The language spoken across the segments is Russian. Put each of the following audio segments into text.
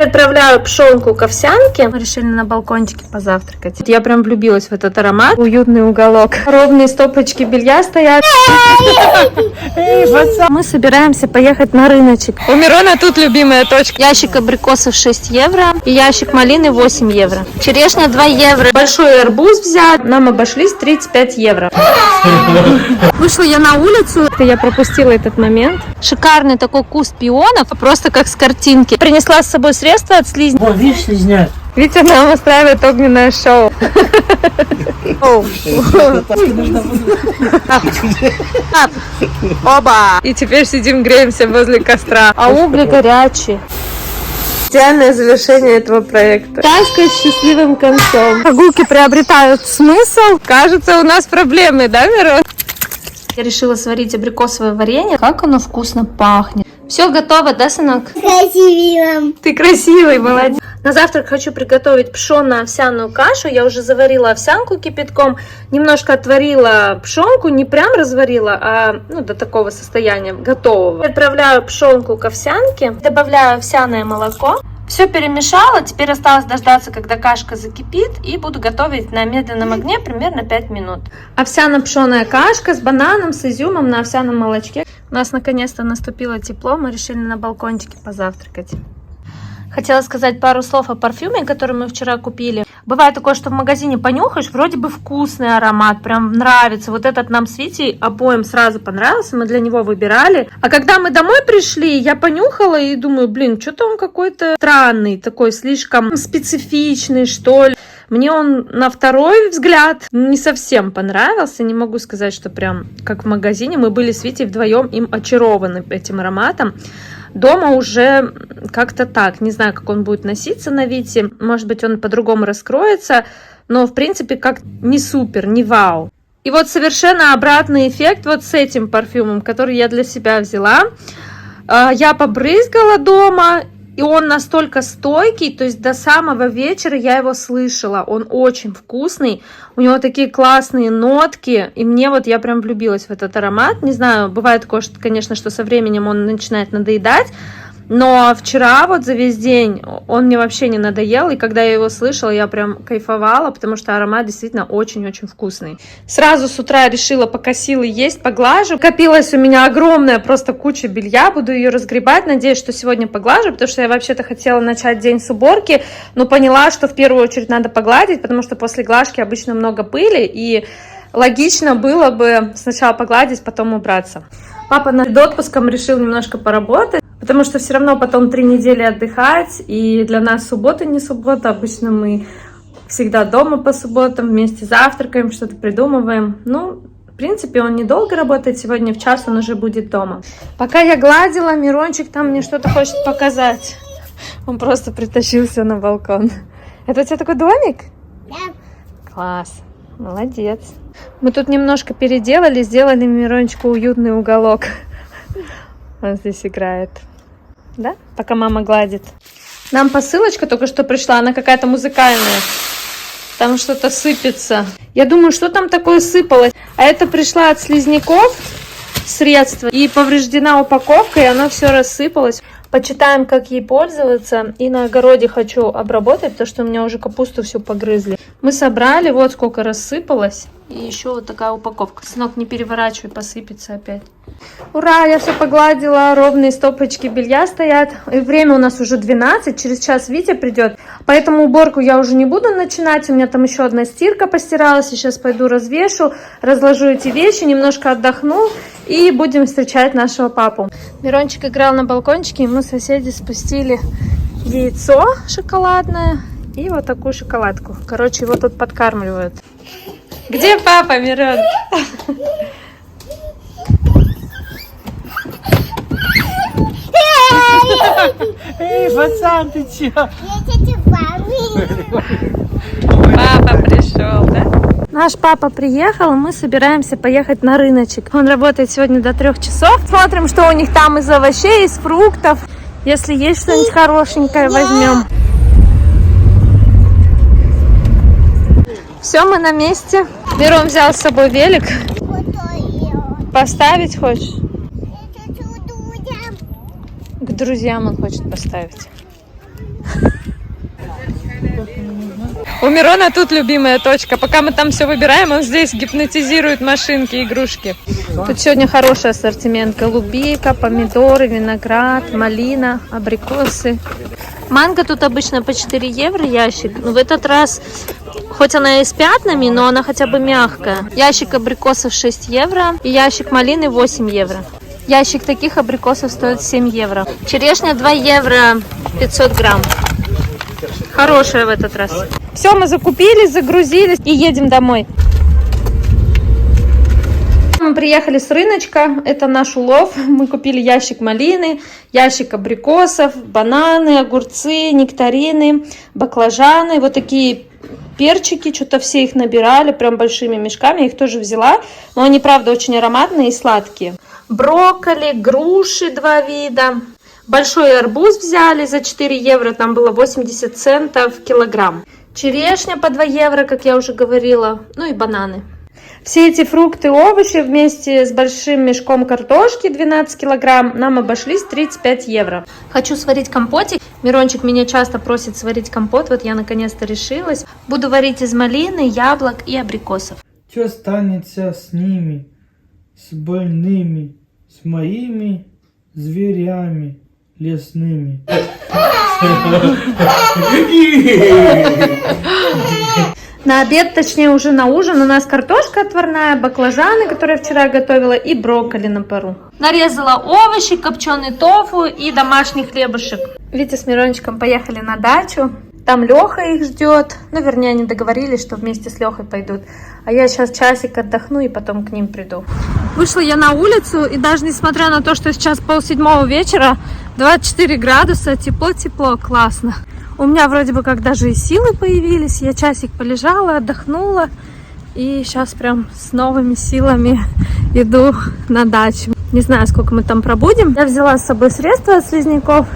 Отправляю пшенку к овсянке. Мы решили на балкончике позавтракать. Я прям влюбилась в этот аромат. Уютный уголок. Ровные стопочки белья стоят. Мы собираемся поехать на рыночек. У Мирона тут любимая точка. Ящик абрикосов 6 евро и ящик малины 8 евро. Черешня 2 евро. Большой арбуз взят. Нам обошлись 35 евро. Вышла я на улицу. Я пропустила этот момент. Шикарный такой куст пионов. Просто как с картинки. Принесла с собой средства от слизни. О, видишь, слизняк. Витя нам устраивает огненное шоу. Оба! И теперь сидим, греемся возле костра. А угли горячие. Идеальное завершение этого проекта. Сказка с счастливым концом. Прогулки приобретают смысл. Кажется, у нас проблемы, да, Мирон? Я решила сварить абрикосовое варенье. Как оно вкусно пахнет. Все готово, да, сынок? Красивый. Ты красивый, молодец. На завтрак хочу приготовить пшенно-овсяную кашу. Я уже заварила овсянку кипятком, немножко отварила пшенку, не прям разварила, а до такого состояния готового. Отправляю пшенку к овсянке, добавляю овсяное молоко. Все перемешала, теперь осталось дождаться, когда кашка закипит, и буду готовить на медленном огне примерно 5 минут. Овсяно-пшеная кашка с бананом, с изюмом на овсяном молочке. У нас наконец-то наступило тепло, мы решили на балкончике позавтракать. Хотела сказать пару слов о парфюме, который мы вчера купили. Бывает такое, что в магазине понюхаешь, вроде бы вкусный аромат, прям нравится. Вот этот нам с Витей обоим сразу понравился, мы для него выбирали. А когда мы домой пришли, я понюхала и думаю, блин, что-то он какой-то странный, такой слишком специфичный, что ли. Мне он на второй взгляд не совсем понравился. Не могу сказать, что прям как в магазине. Мы были с Витей вдвоем им очарованы этим ароматом. Дома уже как-то так. Не знаю, как он будет носиться на Вите. Может быть, он по-другому раскроется. Но, в принципе, как не супер, не вау. И вот совершенно обратный эффект вот с этим парфюмом, который я для себя взяла. Я побрызгала дома. И он настолько стойкий, то есть до самого вечера я его слышала. Он очень вкусный, у него такие классные нотки. И я прям влюбилась в этот аромат. Не знаю, бывает такое, что, конечно, что со временем он начинает надоедать. Но вчера вот за весь день он мне вообще не надоел, и когда я его слышала, я прям кайфовала, потому что аромат действительно очень-очень вкусный. Сразу с утра решила, пока силы есть, поглажу. Копилась у меня огромная просто куча белья, буду ее разгребать, надеюсь, что сегодня поглажу, потому что я вообще-то хотела начать день с уборки, но поняла, что в первую очередь надо погладить, потому что после глажки обычно много пыли, и логично было бы сначала погладить, потом убраться. Папа перед отпуском решил немножко поработать, потому что все равно потом 3 недели отдыхать, и для нас суббота не суббота, обычно мы всегда дома по субботам, вместе завтракаем, что-то придумываем. В принципе, он недолго работает, сегодня в час он уже будет дома. Пока я гладила, Мирончик там мне что-то хочет показать. Он просто притащился на балкон. Это у тебя такой домик? Да. Класс, молодец. Мы тут немножко переделали, сделали Мирончику уютный уголок. Он здесь играет. Да? Пока мама гладит. Нам посылочка только что пришла, она какая-то музыкальная. Там что-то сыпется. Я думаю, что там такое сыпалось? А это пришла от слизняков средство. И повреждена упаковка, и оно все рассыпалось. Почитаем, как ей пользоваться. И на огороде хочу обработать, потому что у меня уже капусту всю погрызли. Мы собрали, вот сколько рассыпалось. И еще вот такая упаковка. Сынок, не переворачивай, посыпется опять. Ура, я все погладила, ровные стопочки белья стоят. И время у нас уже 12, через час Витя придет. Поэтому уборку я уже не буду начинать. У меня там еще одна стирка постиралась. Сейчас пойду развешу, разложу эти вещи, немножко отдохну. И будем встречать нашего папу. Мирончик играл на балкончике, ему соседи спустили яйцо шоколадное и вот такую шоколадку. Короче, его тут подкармливают. Где папа, Мирон? Эй, пацан, ты чё? Папа пришел, да? Наш папа приехал, и мы собираемся поехать на рыночек. Он работает сегодня до 3 часов. Смотрим, что у них там из овощей, из фруктов. Если есть что-нибудь хорошенькое, возьмем. Все, мы на месте. Мирон взял с собой велик. Поставить хочешь? К друзьям он хочет поставить. У Мирона тут любимая точка. Пока мы там все выбираем, он здесь гипнотизирует машинки, игрушки. Тут сегодня хороший ассортимент. Голубика, помидоры, виноград, малина, абрикосы. Манго тут обычно по 4 евро ящик. Но в этот раз, хоть она и с пятнами, но она хотя бы мягкая. Ящик абрикосов 6 евро и ящик малины 8 евро. Ящик таких абрикосов стоит 7 евро. Черешня 2 евро 500 грамм. Хорошая в этот раз. Все, мы закупились, загрузились и едем домой. Мы приехали с рыночка, это наш улов. Мы купили ящик малины, ящик абрикосов, бананы, огурцы, нектарины, баклажаны. Вот такие перчики, что-то все их набирали прям большими мешками. Я их тоже взяла, но они, правда, очень ароматные и сладкие. Брокколи, груши 2 вида. Большой арбуз взяли за 4 евро, там было 80 центов килограмм. Черешня по 2 евро, как я уже говорила, ну и бананы. Все эти фрукты и овощи вместе с большим мешком картошки 12 килограмм нам обошлись 35 евро. Хочу сварить компотик. Мирончик меня часто просит сварить компот, вот я наконец-то решилась. Буду варить из малины, яблок и абрикосов. Что станется с ними, с больными, с моими зверями лесными? На обед, точнее уже на ужин, у нас картошка отварная, баклажаны, которые я вчера готовила, и брокколи на пару. Нарезала овощи, копченый тофу и домашний хлебушек. Витя с Мирончиком поехали на дачу. Там Леха их ждет. Ну, вернее, они договорились, что вместе с Лехой пойдут. А я сейчас часик отдохну и потом к ним приду. Вышла я на улицу, и даже несмотря на то, что сейчас 6:30 вечера, 24 градуса, тепло-тепло, классно. У меня вроде бы как даже и силы появились. Я часик полежала, отдохнула. И сейчас прям с новыми силами иду на дачу. Не знаю, сколько мы там пробудем. Я взяла с собой средства от слизняков.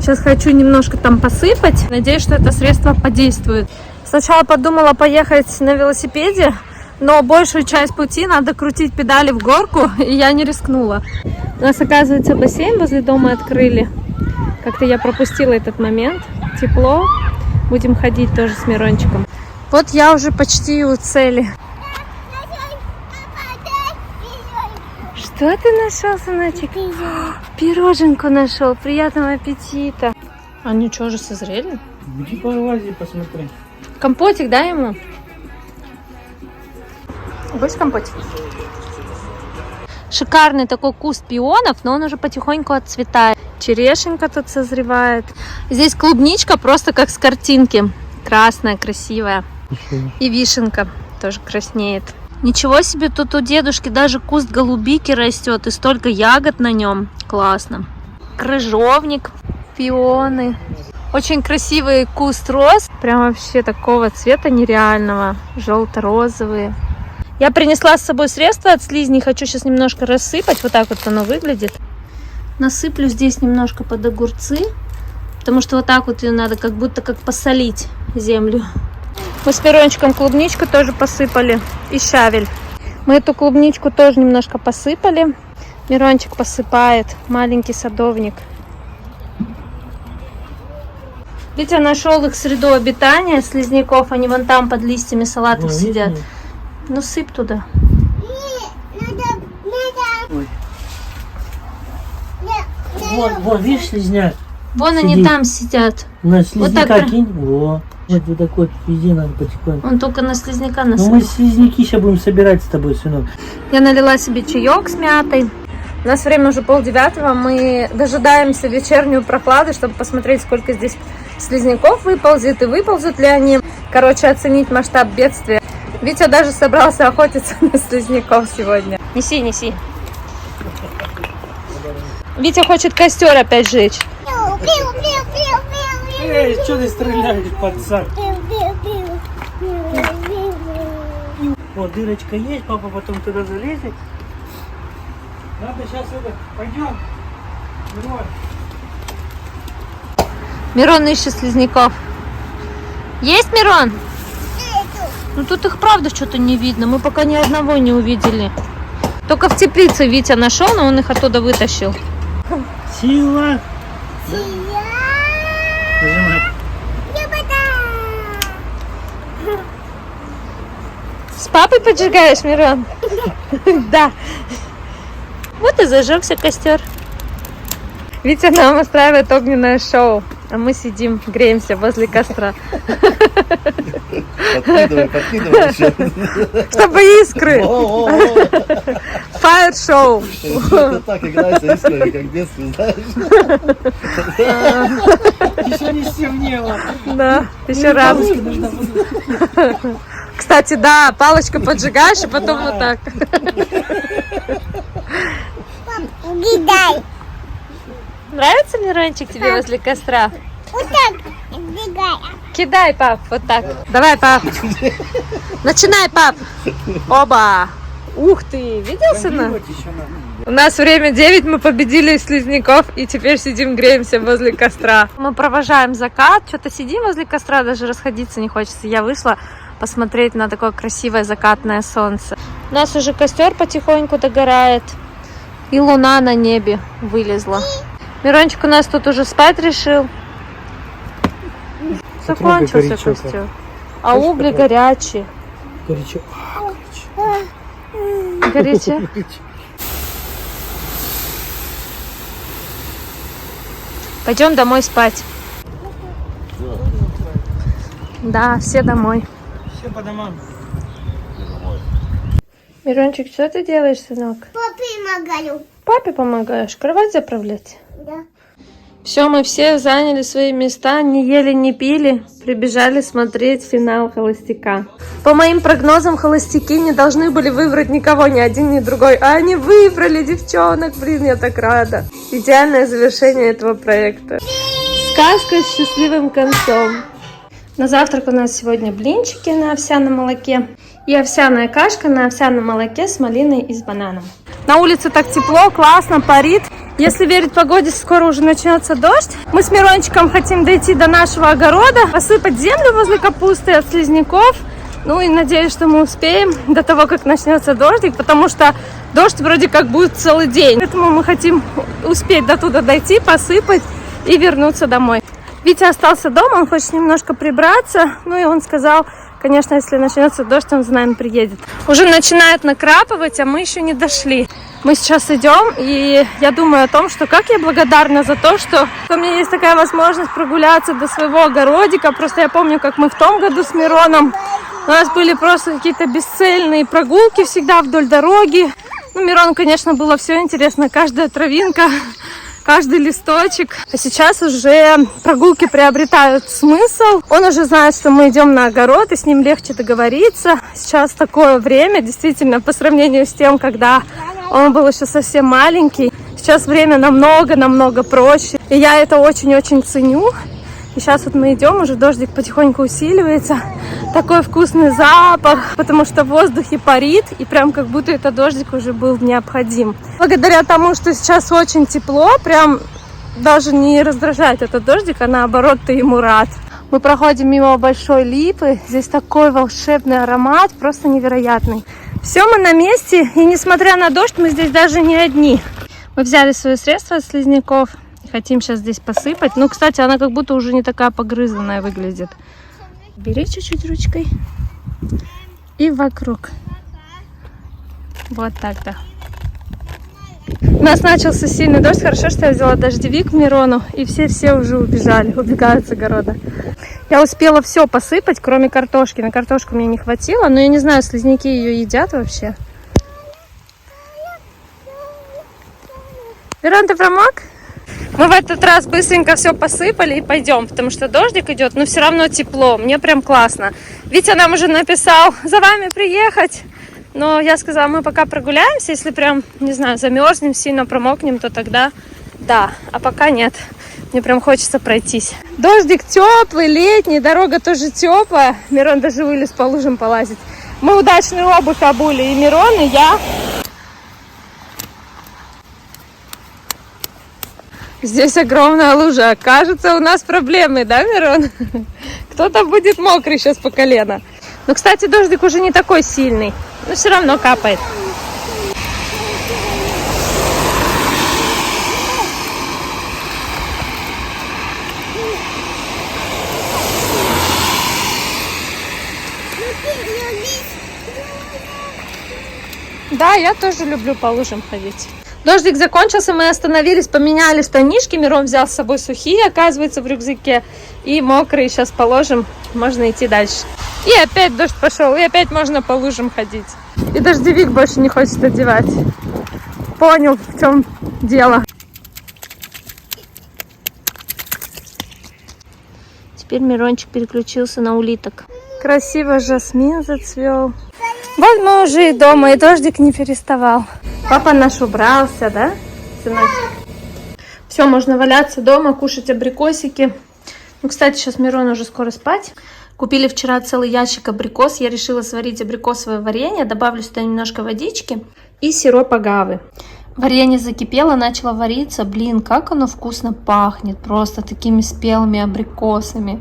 Сейчас хочу немножко там посыпать. Надеюсь, что это средство подействует. Сначала подумала поехать на велосипеде, но большую часть пути надо крутить педали в горку, и я не рискнула. У нас, оказывается, бассейн возле дома открыли. Как-то я пропустила этот момент. Тепло. Будем ходить тоже с Мирончиком. Вот я уже почти у цели. Что ты нашел, сыночек? Пироженку нашел. Приятного аппетита. Они что, уже созрели? Иди полази, посмотри. Компотик, дай ему. Будешь компотик? Шикарный такой куст пионов, но он уже потихоньку отцветает. Черешенька тут созревает. Здесь клубничка просто как с картинки. Красная, красивая. И вишенка тоже краснеет. Ничего себе, тут у дедушки даже куст голубики растет. И столько ягод на нем. Классно. Крыжовник, пионы. Очень красивый куст роз. Прям вообще такого цвета нереального. Желто-розовые. Я принесла с собой средства от слизней. Хочу сейчас немножко рассыпать. Вот так вот оно выглядит. Насыплю здесь немножко под огурцы. Потому что вот так вот ее надо как будто как посолить землю. Мы с Мирончиком клубничку тоже посыпали. И щавель. Мы эту клубничку тоже немножко посыпали. Мирончик посыпает. Маленький садовник. Витя нашел их среду обитания слизняков. Они вон там под листьями салатов сидят. Ну сыпь туда. Вот, видишь, слизняк? Вон они там сидят. На слизняка так. кинь. Вот так вот, везде надо потихоньку. Он только на слизняка Ну насыпал. мы слизняки сейчас будем собирать с тобой, сынок. Я налила себе чаек с мятой. У нас время уже 8:30. Мы дожидаемся вечернюю прохладу, чтобы посмотреть, сколько здесь слизняков выползет и выползут ли они. Короче, оценить масштаб бедствия. Витя даже собрался охотиться на слизняков сегодня. Неси, неси. Витя хочет костер опять жечь. Эй, что ты стреляешь, пацан? Вот, дырочка есть, папа потом туда залезет. Надо сейчас это, пойдем. Мирон. Мирон ищет слизняков. Есть, Мирон? Ну тут их правда что-то не видно. Мы пока ни одного не увидели. Только в теплице Витя нашел, но он их оттуда вытащил. Сила. Нажимай. папой поджигаешь, Мирон? Да. Вот и зажегся костер. Витя нам устраивает огненное шоу, а мы сидим, греемся возле костра. Подкидывай еще. Чтобы искры. Фаер-шоу. Что-то так играется искрами, как в детстве, знаешь. Еще не стемнело. Да, еще раз. Кстати, да, палочку поджигаешь, и потом вот так. Кидай. Нравится, Мирончик, тебе возле костра? Вот так. Кидай. Кидай, пап, вот так. Давай, пап. Начинай, пап. Оба. Ух ты, видел, сына? Вот еще надо. У нас время 9, мы победили слизняков и теперь сидим, греемся возле костра. Мы провожаем закат, что-то сидим возле костра, даже расходиться не хочется. Я вышла посмотреть на такое красивое закатное солнце. У нас уже костер потихоньку догорает и луна на небе вылезла. Мирончик у нас тут уже спать решил. Закончился горячо, костер. А угли горячие. Горячо. Горячо. Пойдем домой спать. Да, все домой. Все по домам. Мирончик, что ты делаешь, сынок? Папе помогаю. Папе помогаешь кровать заправлять? Да. Все, мы все заняли свои места, не ели, не пили, прибежали смотреть финал «Холостяка». По моим прогнозам, холостяки не должны были выбрать никого, ни один, ни другой. А они выбрали девчонок, блин, я так рада. Идеальное завершение этого проекта. Сказка с счастливым концом. На завтрак у нас сегодня блинчики на овсяном молоке и овсяная кашка на овсяном молоке с малиной и с бананом. На улице так тепло, классно, парит. Если верить погоде, скоро уже начнется дождь. Мы с Мирончиком хотим дойти до нашего огорода, посыпать землю возле капусты от слизняков. Ну и надеюсь, что мы успеем до того, как начнется дождик, потому что дождь вроде как будет целый день. Поэтому мы хотим успеть до туда дойти, посыпать и вернуться домой. Витя остался дома, он хочет немножко прибраться. Ну и он сказал, конечно, если начнется дождь, он за нами приедет. Уже начинает накрапывать, а мы еще не дошли. Мы сейчас идем, и я думаю о том, что как я благодарна за то, что у меня есть такая возможность прогуляться до своего огородика. Просто я помню, как мы в том году с Мироном, у нас были просто какие-то бесцельные прогулки всегда вдоль дороги. Ну, Мирону, конечно, было все интересно, каждая травинка, каждый листочек. А сейчас уже прогулки приобретают смысл. Он уже знает, что мы идем на огород, и с ним легче договориться. Сейчас такое время, действительно, по сравнению с тем, когда он был еще совсем маленький. Сейчас время намного проще. И я это очень-очень ценю. И сейчас вот мы идем, уже дождик потихоньку усиливается. Такой вкусный запах, потому что в воздухе парит. И прям как будто этот дождик уже был необходим. Благодаря тому, что сейчас очень тепло, прям даже не раздражает этот дождик, а наоборот, ты ему рад. Мы проходим мимо большой липы. Здесь такой волшебный аромат, просто невероятный. Все, мы на месте, и несмотря на дождь, мы здесь даже не одни. Мы взяли свои средства от слизняков и хотим сейчас здесь посыпать. Ну, кстати, она как будто уже не такая погрызанная выглядит. Бери чуть-чуть ручкой и вокруг. Вот так-то. У нас начался сильный дождь. Хорошо, что я взяла дождевик Мирону, и все уже убегают с огорода. Я успела все посыпать, кроме картошки. На картошку мне не хватило, но я не знаю, слизняки ее едят вообще. Мирон, ты промок? Мы в этот раз быстренько все посыпали и пойдем, потому что дождик идет, но все равно тепло. Мне прям классно. Витя нам уже написал за вами приехать. Но я сказала, мы пока прогуляемся, если прям, не знаю, замерзнем, сильно промокнем, то тогда да, а пока нет. Мне прям хочется пройтись. Дождик теплый, летний, дорога тоже теплая. Мирон даже вылез по лужам полазить. Мы удачную обувь обули, и Мирон, и я. Здесь огромная лужа. Кажется, у нас проблемы, да, Мирон? Кто-то будет мокрый сейчас по колено. Но, кстати, дождик уже не такой сильный. Но все равно капает. Да, я тоже люблю по лужам ходить. Дождик закончился, мы остановились, поменяли штанишки. Мирон взял с собой сухие, оказывается, в рюкзаке. И мокрые сейчас положим, можно идти дальше. И опять дождь пошел, и опять можно по лужам ходить. И дождевик больше не хочет одевать. Понял, в чем дело. Теперь Мирончик переключился на улиток. Красиво жасмин зацвел. Вот мы уже и дома, и дождик не переставал. Папа наш убрался, да, сыночек? Все, можно валяться дома, кушать абрикосики. Ну, кстати, сейчас Мирон уже скоро спать. Купили вчера целый ящик абрикос. Я решила сварить абрикосовое варенье. Добавлю сюда немножко водички и сироп агавы. Варенье закипело, начало вариться. Блин, как оно вкусно пахнет. Просто такими спелыми абрикосами.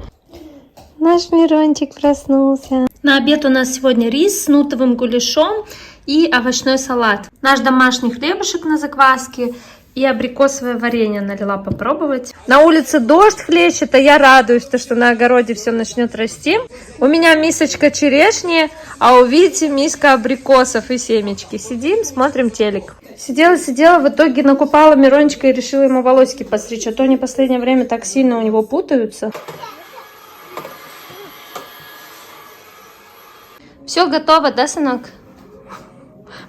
Наш Мирончик проснулся. На обед у нас сегодня рис с нутовым гуляшом и овощной салат. Наш домашний хлебушек на закваске и абрикосовое варенье налила попробовать. На улице дождь хлещет, а я радуюсь, что на огороде все начнет расти. У меня мисочка черешни, а у Вити миска абрикосов и семечки. Сидим, смотрим телек. Сидела, в итоге накупала Мирончика и решила ему волосики постричь, а то они в последнее время так сильно у него путаются. Все готово, да, сынок?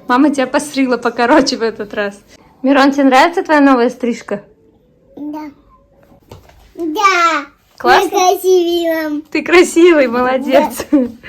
Мама тебя постригла покороче в этот раз. Мирон, тебе нравится твоя новая стрижка? Да. Да. Классно? Я красивый, мам. Ты красивый, молодец.